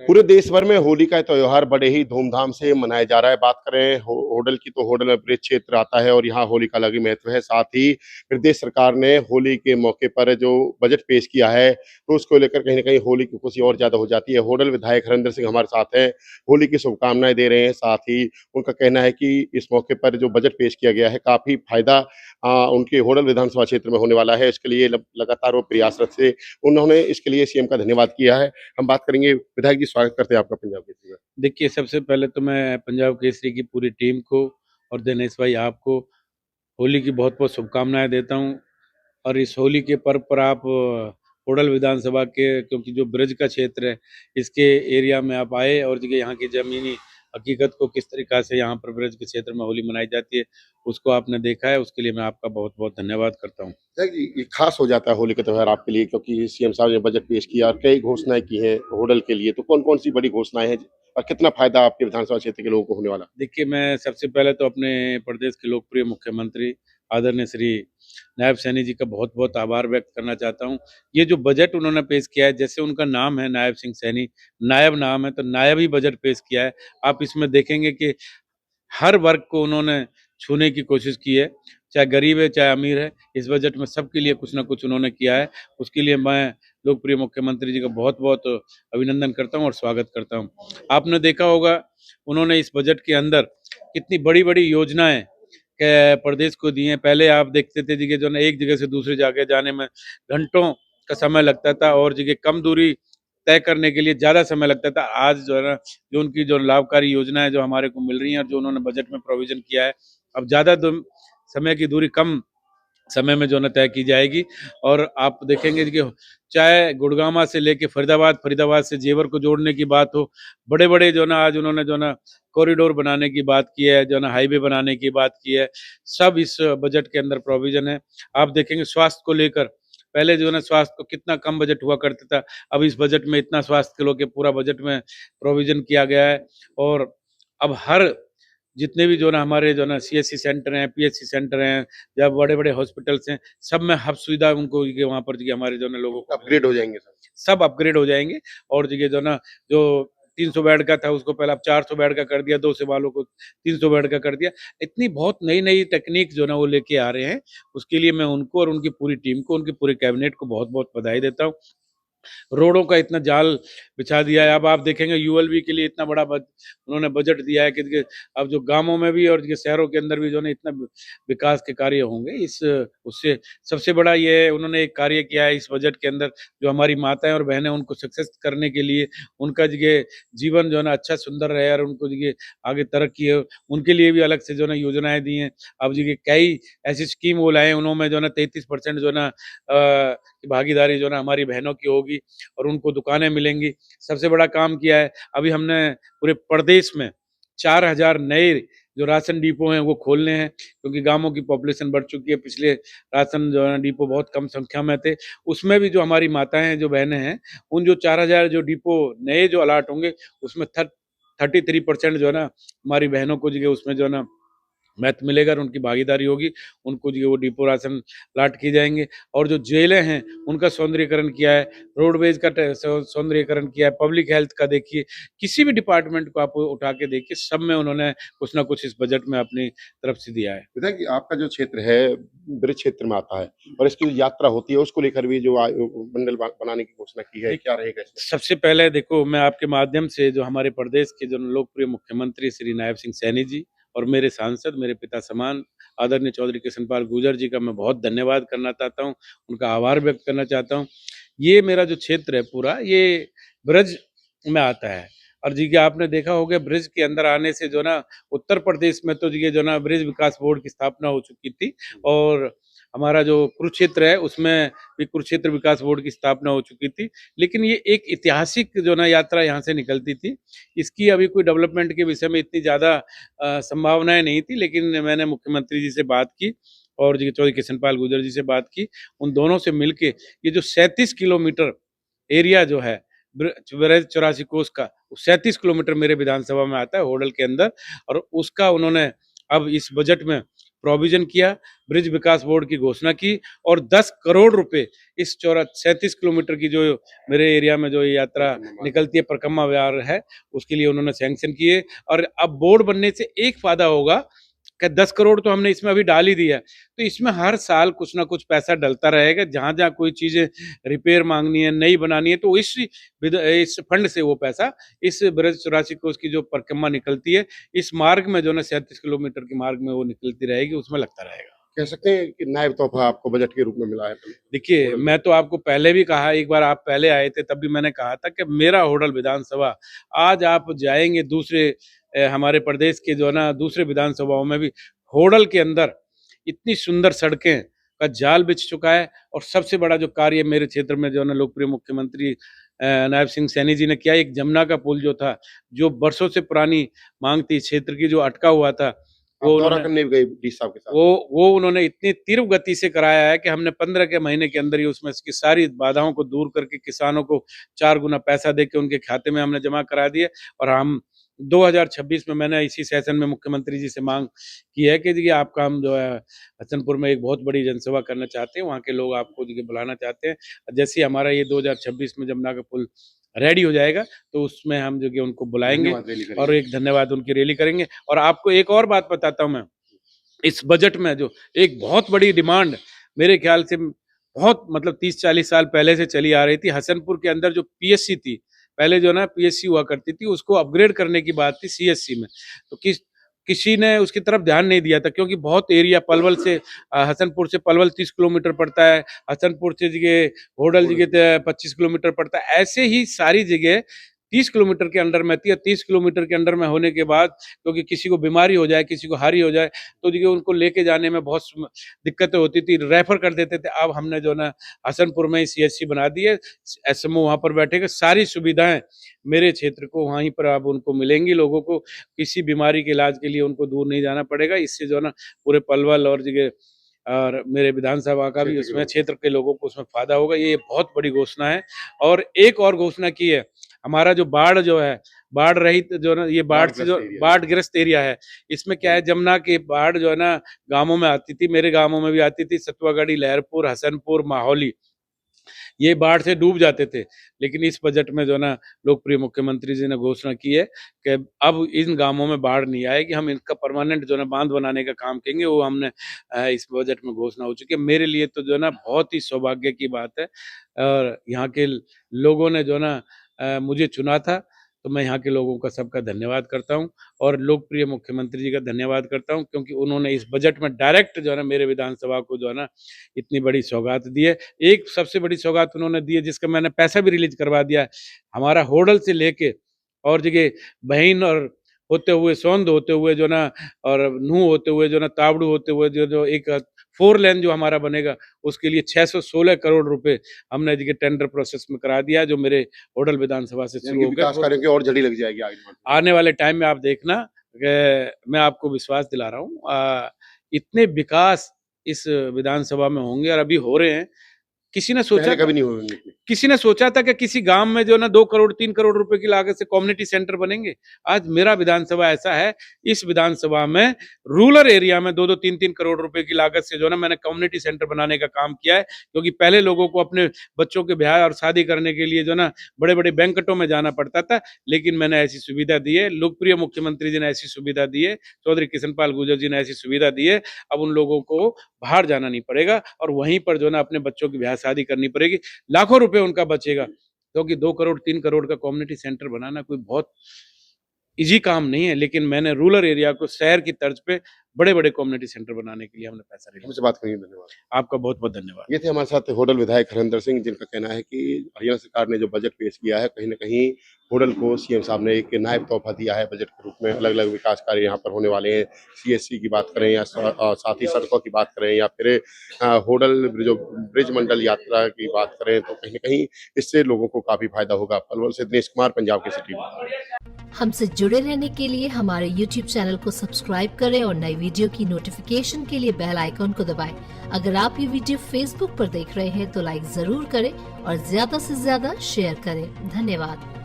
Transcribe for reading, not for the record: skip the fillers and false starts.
पूरे देश भर में होली का त्योहार बड़े ही धूमधाम से मनाया जा रहा है। बात करें होडल की तो होडल में ब्रिज क्षेत्र आता है और यहाँ होली का अलग ही महत्व है। साथ ही प्रदेश सरकार ने होली के मौके पर जो बजट पेश किया है, तो उसको लेकर कहीं न कहीं होली की खुशी और ज़्यादा हो जाती है। होडल विधायक हरेंद्र सिंह हमारे साथ हैं, होली की शुभकामनाएँ दे रहे हैं। साथ ही उनका कहना है कि इस मौके पर जो बजट पेश किया गया है, काफ़ी फ़ायदा उनके होडल विधानसभा क्षेत्र में होने वाला है। इसके लिए लगातार वो प्रयासरत से उन्होंने इसके लिए सीएम का धन्यवाद किया है। हम बात करेंगे विधायक जी, स्वागत करते हैं आपका पंजाब केसरी में। देखिए, सबसे पहले तो मैं पंजाब केसरी की पूरी टीम को और दिनेश भाई आपको होली की बहुत-बहुत शुभकामनाएँ देता हूँ। और इस होली के पर्व पर आप होडल विधानसभा के, क्योंकि जो ब्रज का क्षेत्र है, इसके एरिया में आप आए और देखिए यहाँ की ज़मीनी हकीकत को किस तरीक़ा से यहाँ पर ब्रज के क्षेत्र में होली मनाई जाती है, उसको आपने देखा है, उसके लिए मैं आपका बहुत-बहुत धन्यवाद करता हूँ। ये खास हो जाता है होली का त्योहार आपके लिए, क्योंकि सीएम साहब ने बजट पेश किया और कई घोषणाएँ की हैं होडल के लिए, तो कौन-कौन सी बड़ी घोषणाएँ हैं और कितना फ़ायदा आपके विधानसभा क्षेत्र के लोगों को होने वाला? देखिए, मैं सबसे पहले तो अपने प्रदेश के लोकप्रिय मुख्यमंत्री आदरणीय श्री नायब सैनी जी का बहुत-बहुत आभार व्यक्त करना चाहता हूँ। ये जो बजट उन्होंने पेश किया है, जैसे उनका नाम है नायब सिंह सैनी, नायब नाम है तो नायब ही बजट पेश किया है। आप इसमें देखेंगे कि हर वर्ग को उन्होंने छूने की कोशिश की है, चाहे गरीब है, चाहे अमीर है। इस बजट में सबके लिए कुछ न कुछ उन्होंने किया है। उसके लिए मैं लोकप्रिय मुख्यमंत्री जी का बहुत-बहुत अभिनंदन करता हूँ और स्वागत करता हूँ। आपने देखा होगा, उन्होंने इस बजट के अंदर कितनी बड़ी-बड़ी योजनाएँ के प्रदेश को दी हैं। पहले आप देखते थे जी कि जो है ना, एक जगह से दूसरी जगह जाने में घंटों का समय लगता था और जगह कम दूरी तय करने के लिए ज़्यादा समय लगता था। आज जो है ना, जो उनकी जो लाभकारी योजनाएँ जो हमारे को मिल रही हैं और जो उन्होंने बजट में प्रोविज़न किया है, अब ज़्यादा दुम समय की दूरी कम समय में जो है ना तय की जाएगी। और आप देखेंगे कि चाहे गुड़गामा से लेके फरीदाबाद, फरीदाबाद से जेवर को जोड़ने की बात हो, बड़े-बड़े जो है ना आज उन्होंने जो है ना कॉरिडोर बनाने की बात की है, जो है ना हाईवे बनाने की बात की है, सब इस बजट के अंदर प्रोविज़न है। आप देखेंगे स्वास्थ्य को लेकर, पहले जो है ना स्वास्थ्य को कितना कम बजट हुआ करता था, अब इस बजट में इतना स्वास्थ्य के लोग के पूरा बजट में प्रोविज़न किया गया है। और अब हर जितने भी जो है ना हमारे जो है ना सीएससी सेंटर हैं, पीएचसी सेंटर हैं या बड़े-बड़े हॉस्पिटल्स हैं, सब में हब सुविधा उनको ये वहाँ पर जो हमारे जो है ना लोगों को अपग्रेड हो जाएँगे सब। सब अपग्रेड हो जाएँगे। और देखिए जो है ना, जो 300 बेड का था उसको पहले अब 400 बेड का कर दिया, 2 से वालों को 300 बेड का कर दिया। इतनी बहुत नई-नई टेक्नीक जो है ना वो लेके आ रहे हैं, उसके लिए मैं उनको और उनकी पूरी टीम को, उनके पूरे कैबिनेट को बहुत-बहुत बधाई देता हूँ। रोडों का इतना जाल बिछा दिया है। अब आप देखेंगे यूएलबी के लिए इतना बड़ा उन्होंने बजट दिया है कि देखिए अब जो गांवों में भी और शहरों के अंदर भी जो है ना इतना विकास के कार्य होंगे। इस उससे सबसे बड़ा ये उन्होंने एक कार्य किया है इस बजट के अंदर, जो हमारी माताएं और बहनें उनको सक्सेस करने के लिए, उनका ये जीवन जो है ना अच्छा सुंदर रहे और उनको ये आगे तरक्की हो, उनके लिए भी अलग से जो है ना योजनाएं दी हैं। अब जी कई ऐसी स्कीम वो लाए, उन्होंने जो है ना 33% जो है ना की भागीदारी जो है ना हमारी बहनों की होगी और उनको दुकानें मिलेंगी। सबसे बड़ा काम किया है, अभी हमने पूरे प्रदेश में 4000 नए जो राशन डिपो हैं वो खोलने हैं, क्योंकि गाँवों की पॉपुलेशन बढ़ चुकी है। पिछले राशन जो है ना डिपो बहुत कम संख्या में थे। उसमें भी जो हमारी माताएँ हैं, जो बहनें हैं, उन जो 4000 जो डिपो नए जो अलॉट होंगे, उसमें 33% जो है ना हमारी बहनों को जो है उसमें जो है ना महत्व मिलेगा और उनकी भागीदारी होगी। उनको जो है वो डिपो राशन अलॉट किए जाएँगे। और जो जेलें हैं, उनका सौंदर्यीकरण किया है, रोडवेज़ का सौंदर्यीकरण किया है, पब्लिक हेल्थ का देखिए, किसी भी डिपार्टमेंट को आप उठा के देखिए, सब में उन्होंने कुछ ना कुछ इस बजट में अपनी तरफ से दिया है। विधायक जी, आपका जो क्षेत्र है, ब्रिज क्षेत्र में आता है और इसकी जो यात्रा होती है, उसको लेकर भी जो मंडल बनाने की घोषणा की है, देख क्या रहेगा इसमें? सबसे पहले देखो, मैं आपके माध्यम से जो हमारे प्रदेश के जो लोकप्रिय मुख्यमंत्री श्री नायब सिंह सैनी जी और मेरे सांसद, मेरे पिता समान आदरणीय चौधरी कृष्णपाल गुर्जर जी का मैं बहुत धन्यवाद करना चाहता हूँ, उनका आभार व्यक्त करना चाहता हूँ। ये मेरा जो क्षेत्र है पूरा, ये ब्रज में आता है। और जी के आपने देखा होगा, ब्रिज के अंदर आने से जो ना उत्तर प्रदेश में तो जी जो ना ब्रिज विकास बोर्ड की स्थापना हो चुकी थी। और हमारा जो कुरुक्षेत्र है उसमें भी कुरुक्षेत्र विकास बोर्ड की स्थापना हो चुकी थी। लेकिन ये एक ऐतिहासिक जो ना यात्रा यहाँ से निकलती थी। इसकी अभी कोई डेवलपमेंट के विषय में इतनी ज़्यादा संभावनाएँ नहीं थी, लेकिन मैंने मुख्यमंत्री जी से बात की और जी चौधरी कृष्णपाल गुर्जर जी से बात की। उन दोनों से मिलके ये जो 37 किलोमीटर एरिया जो है ब्रज 84 कोस का, 37 किलोमीटर मेरे विधानसभा में आता है होडल के अंदर। और उसका उन्होंने अब इस बजट में प्रोविजन किया, ब्रिज विकास बोर्ड की घोषणा की और 10 करोड़ रुपए इस 37 किलोमीटर की जो मेरे एरिया में जो यात्रा निकलती है, परिक्रमा विहार है, उसके लिए उन्होंने सैंक्शन किए। और अब बोर्ड बनने से एक फायदा होगा कि 10 करोड़ तो हमने इसमें अभी डाल ही दिया है, तो इसमें हर साल कुछ ना कुछ पैसा डलता रहेगा। जहां जहां कोई चीजें रिपेयर मांगनी है, नई बनानी है, तो इस फंड से वो पैसा इस ब्रज 84 कोस की जो परिक्रमा निकलती है, इस मार्ग में जो ना 37 किलोमीटर के मार्ग में वो निकलती रहेगी, उसमें लगता रहेगा। कह सकते हैं कि नायब तोहफा आपको बजट के रूप में मिला है। देखिए, मैं तो आपको पहले भी कहा, एक बार आप पहले आए थे तब भी मैंने कहा था कि मेरा होडल विधानसभा, आज आप जाएंगे दूसरे हमारे प्रदेश के जो है ना दूसरे विधानसभाओं में भी होडल के अंदर इतनी सुंदर सड़कें का जाल बिछ चुका है। और सबसे बड़ा जो कार्य मेरे क्षेत्र में जो है ना लोकप्रिय मुख्यमंत्री नायब सिंह सैनी जी ने किया, एक जमुना का पुल जो था, जो बरसों से पुरानी मांग थी क्षेत्र की, जो अटका हुआ था, वो आप दौरा उन्होंने करने भी गए डी साहब के साथ। वो उन्होंने इतनी तीव्र गति से कराया है कि हमने 15 के महीने के अंदर ही उसमें इसकी सारी बाधाओं को दूर करके किसानों को 4 गुना पैसा देके उनके खाते में हमने जमा करा दिए। और हम 2026 में मैंने इसी सेशन में मुख्यमंत्री जी से मांग की है कि देखिए आपका हम जो है हसनपुर में एक बहुत बड़ी जनसभा करना चाहते हैं, वहाँ के लोग आपको देखिए बुलाना चाहते हैं। जैसे ही हमारा ये 2026 में जमुना का पुल रेडी हो जाएगा तो उसमें हम जो कि उनको बुलाएंगे धन्यवाद रैली करेंगे। और एक धन्यवाद उनकी रैली करेंगे। और आपको एक और बात बताता हूँ मैं, इस बजट में जो एक बहुत बड़ी डिमांड मेरे ख्याल से बहुत मतलब 30-40 साल पहले से चली आ रही थी, हसनपुर के अंदर जो पीएससी थी, पहले जो ना पीएससी हुआ करती थी, उसको अपग्रेड करने की बात थी सीएससी में। तो किसी ने उसकी तरफ ध्यान नहीं दिया था, क्योंकि बहुत एरिया पलवल से हसनपुर से पलवल 30 किलोमीटर पड़ता है, हसनपुर से जगह होडल जगह 25 किलोमीटर पड़ता है। ऐसे ही सारी जगह 30 किलोमीटर के अंडर में थी। और 30 किलोमीटर के अंडर में होने के बाद क्योंकि किसी को बीमारी हो जाए, किसी को हारी हो जाए, तो देखिए उनको लेके जाने में बहुत दिक्कतें होती थी, रेफर कर देते थे। अब हमने जो ना हसनपुर में ही सीएचसी बना दी है, एसएमओ वहाँ पर बैठेगा, सारी सुविधाएं मेरे क्षेत्र को वहीं पर अब उनको मिलेंगी। लोगों को किसी बीमारी के इलाज के लिए उनको दूर नहीं जाना पड़ेगा। इससे जो ना पूरे पलवल और जगह और मेरे विधानसभा का भी उसमें क्षेत्र के लोगों को उसमें फायदा होगा। ये बहुत बड़ी घोषणा है। और एक और घोषणा की है, हमारा जो बाढ़ जो है, बाढ़ रहित जो ना ये बाढ़ से जो बाढ़ ग्रस्त एरिया है, इसमें क्या है, जमुना की बाढ़ जो है ना गांवों में आती थी, मेरे गांवों में भी आती थी, सतुआगढ़ी, लहरपुर, हसनपुर, माहौली, ये बाढ़ से डूब जाते थे। लेकिन इस बजट में जो ना लोकप्रिय मुख्यमंत्री जी ने घोषणा की है कि अब इन गांवों में बाढ़ नहीं आएगी, हम इनका परमानेंट जो ना बांध बनाने का काम करेंगे। वो हमने इस बजट में घोषणा हो चुकी है। मेरे लिए तो जो ना बहुत ही सौभाग्य की बात है। और यहाँ के लोगों ने जो ना मुझे चुना था, तो मैं यहाँ के लोगों का सबका धन्यवाद करता हूँ और लोकप्रिय मुख्यमंत्री जी का धन्यवाद करता हूँ, क्योंकि उन्होंने इस बजट में डायरेक्ट जो है ना मेरे विधानसभा को जो है ना इतनी बड़ी सौगात दी है। एक सबसे बड़ी सौगात उन्होंने दी है जिसका मैंने पैसा भी रिलीज करवा दिया है। हमारा होडल से लेके और जगह बहन और होते हुए सौंद होते हुए जो ना और नूह होते हुए जो ना तावड़ू होते हुए जो एक 4 लेन जो हमारा बनेगा, उसके लिए 616 करोड़ रुपए हमने जगह टेंडर प्रोसेस में करा दिया, जो मेरे होडल विधानसभा से शुरू विकास होकर कार्यों की और झड़ी लग जाएगी आने वाले टाइम में। आप देखना मैं आपको विश्वास दिला रहा हूँ, इतने विकास इस विधानसभा में होंगे और अभी हो रहे हैं। किसी ने सोचा कभी नहीं होंगे। किसी ने सोचा था कि किसी गांव में जो ना 2 करोड़ 3 करोड़ रुपए की लागत से कम्युनिटी सेंटर बनेंगे? आज मेरा विधानसभा ऐसा है, इस विधानसभा में रूरल एरिया में 2-2 3-3 करोड़ रुपए की लागत से जो ना मैंने कम्युनिटी सेंटर बनाने का काम किया है। क्योंकि पहले लोगों को अपने बच्चों के ब्याह और शादी करने के लिए जो ना बड़े बड़े बैंकटों में जाना पड़ता था, लेकिन मैंने ऐसी सुविधा दी है, लोकप्रिय मुख्यमंत्री जी ने ऐसी सुविधा दी है, चौधरी कृष्णपाल गुर्जर जी ने ऐसी सुविधा दी है। अब उन लोगों को बाहर जाना नहीं पड़ेगा और वहीं पर जो ना अपने बच्चों की ब्याह शादी करनी पड़ेगी, लाखों रुपए उनका बचेगा। क्योंकि 2 करोड़ 3 करोड़ का कम्युनिटी सेंटर बनाना कोई बहुत इजी काम नहीं है, लेकिन मैंने रूरल एरिया को शहर की तर्ज पे बड़े बड़े कम्युनिटी सेंटर बनाने के लिए हमने पैसा रिलीज। हमसे बात करने के लिए धन्यवाद। आपका बहुत बहुत धन्यवाद। ये थे हमारे साथ होडल विधायक हरिंदर सिंह, जिनका कहना है कि हरियाणा सरकार ने जो बजट पेश किया है, कहीं न कहीं होडल को सीएम साहब ने एक नायब तोहफा दिया है बजट के रूप में। अलग-अलग विकास कार्य यहाँ पर होने वाले हैं। सीएससी की बात करें या साथ ही सड़कों की बात करें या फिर होडल जो ब्रिज मंडल यात्रा की बात करें, तो कहीं न कहीं इससे लोगों को काफ़ी फायदा होगा। पलवल से दिनेश कुमार, पंजाब केसरी। हमसे जुड़े रहने के लिए हमारे YouTube चैनल को सब्सक्राइब करें और नई वीडियो की नोटिफिकेशन के लिए बेल आइकॉन को दबाएं। अगर आप ये वीडियो Facebook पर देख रहे हैं तो लाइक जरूर करें और ज्यादा से ज्यादा शेयर करें। धन्यवाद।